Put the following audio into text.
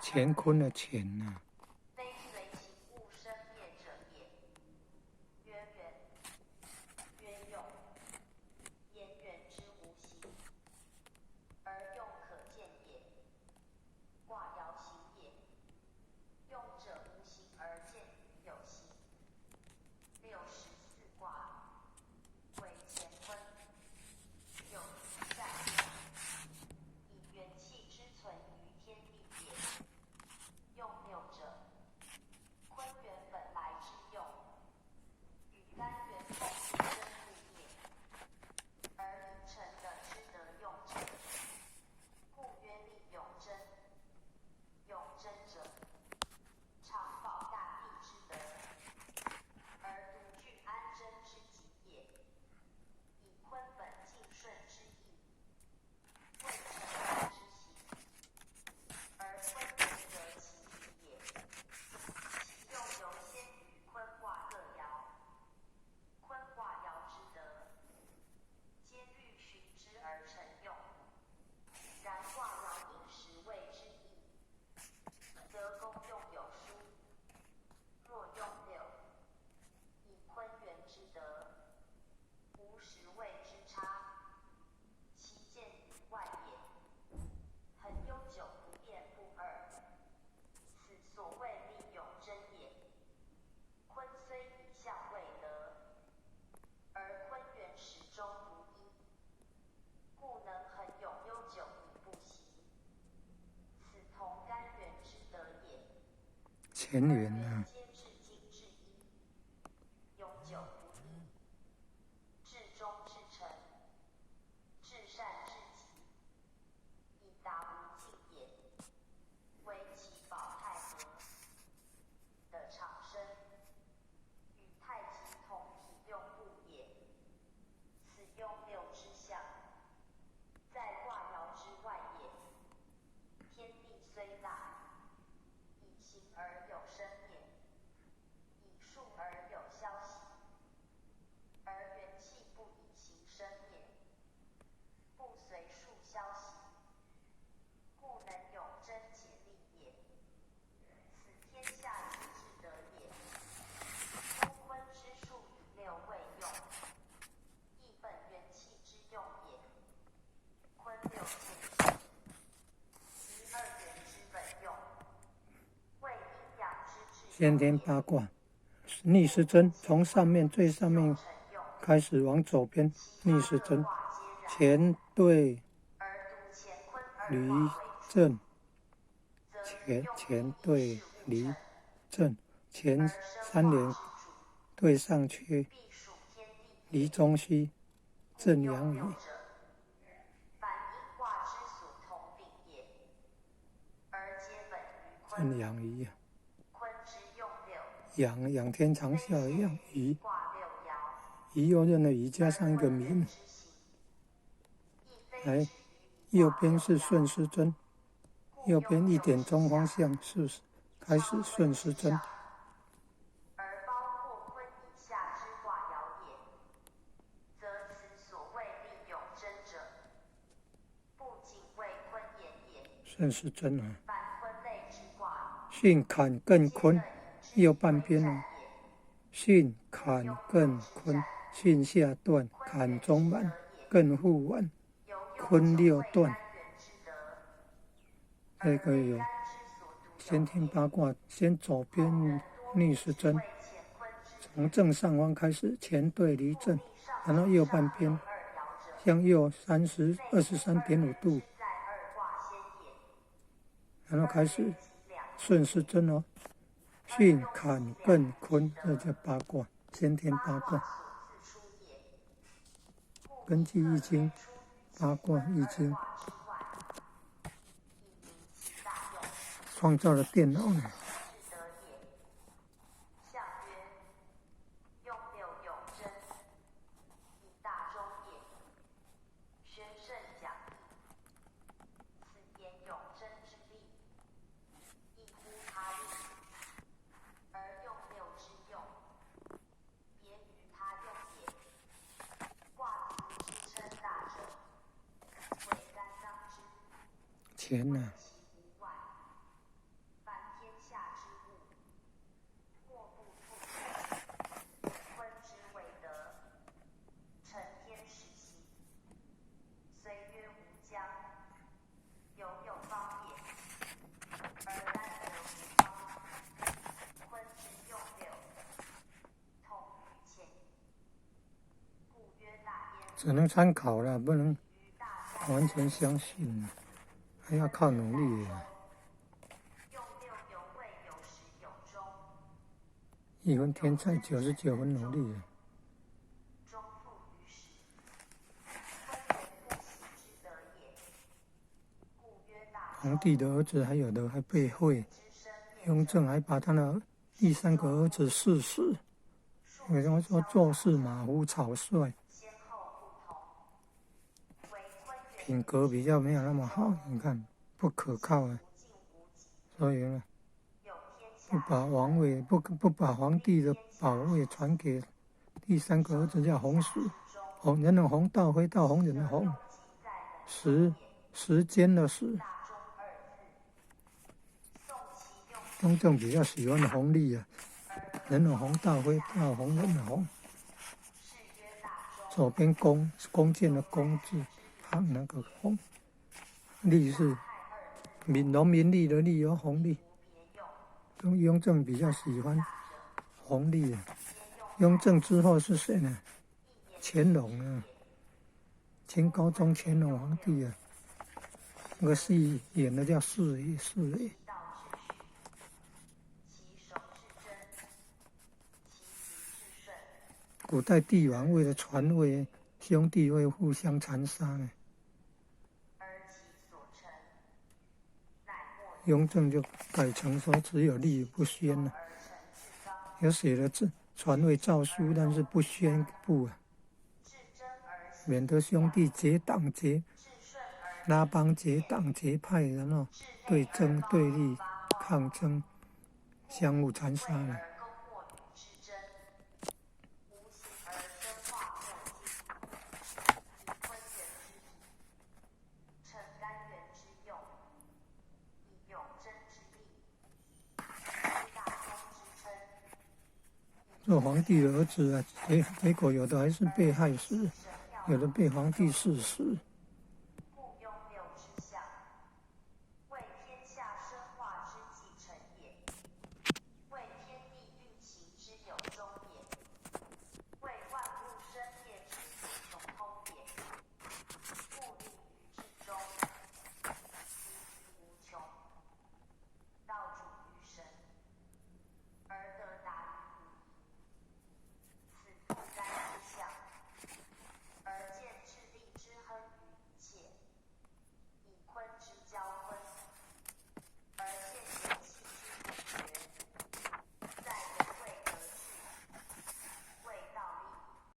乾坤的乾呐、非随其物生灭者也。曰源，曰用，言源之无形，而用可见也。卦爻形也，用者无形而见于有形。64卦，为乾坤，有其在用，以元气之存于天地也。用六者，坤元本来之用，与干元共之真故也。而离辰的之得用者，故曰利永贞。永贞者，常保大地之德，而独具安贞之极也。以坤本敬顺之意，未成功之行，而坤元得其宜也。其用犹先于坤卦各爻，坤卦爻之德，皆虑循之而成用。然卦爻应时位之意，则功用有殊。若用六，以坤元之德，无时位之差，其见于外也。恒悠久不变不二，此所谓利永贞也。坤虽以象未得，而坤元始终如一，故能恒永悠久以不息。此同干元之德也。乾元啊，皆至精至一，永久不易，至忠至诚，至善至极，以达无尽也。为其保太和，的长生，与太极同体用故也。此用六之象，在卦爻之外也。天地虽大，以形而有生灭，以数而有消息，而元气不以形生灭，不随数消息，故能永贞解利也。此天下之至德也。夫坤之数以六为用，亦本元气之用也。坤六进，其二元之本用，为阴阳之至用也。先天八卦，逆时针从上面最上面开始往左边，逆时针，乾对离震，乾对离震，乾三连对上缺，离中虚，震阳于。震阳于啊，养天长啸的养鱼，鱼右任的鱼加上一个民，来，右边是顺时针，右边一点钟方向是开始顺时针。而包括坤以下之卦爻也，则此所谓利永贞者，不仅为坤言也。顺时针啊，凡坤类之卦，巽坎艮坤，右半边啊，巽坎艮坤，巽下段，坎中满，艮复完，坤六段。这个有先天八卦，先左边逆时针，从正上方开始，乾对离震，然后右半边向右23.5度，然后开始顺时针哦，巽坎艮坤，这叫八卦，先天八卦。根据易经，八卦易经创造了电脑呢。象曰：用六永贞，以大中也。宣圣讲义，此言永贞之力，亦乎他力，而用六之用，别于他用也。卦辞之称大者，为干刚之。乾啊，只能参考了，不能完全相信，还要靠努力。用六油味有始有终， 1分天才99分努力。终复于始，坤元不息之德也。故曰大皇帝的儿子还有的还被废，雍正还把他的第3个儿子赐死。为什么说做事马虎草率，先后不同，为坤元品格比较没有那么好？你看不可靠啊，无尽无极，所以呢，有天下不把王位不把皇帝的宝位传给第3个儿子叫弘始，弘人的弘，道徽道弘忍的弘，时间的时。大中二字，宋其用雍正比较喜欢弘历啊，人的弘，道徽道弘忍的弘。谥曰大中，左边弓，弓箭的弓字旁那个弘，历是农民历的历，弘历。雍正比较喜欢弘历啊。雍正之后是谁呢？乾隆啊，清高宗乾隆皇帝啊。那个戏演的叫四爷。其手是真，其行是顺。古代帝王为了传位，兄弟会互相残杀呢。而其所成，乃莫雍正就改成说只有立不宣了，而成至刚，有写了传位诏书，但是不宣布啊，至真而行，免得兄弟结党结至顺而拉帮结党结派，然后对争对立抗争，相互残杀了。而攻莫与之争，无形而生化莫尽，以坤元之意，逞干元之用，以永贞之力，以大中之称。做皇帝的儿子啊，结果有的还是被害死，有的被皇帝赐死。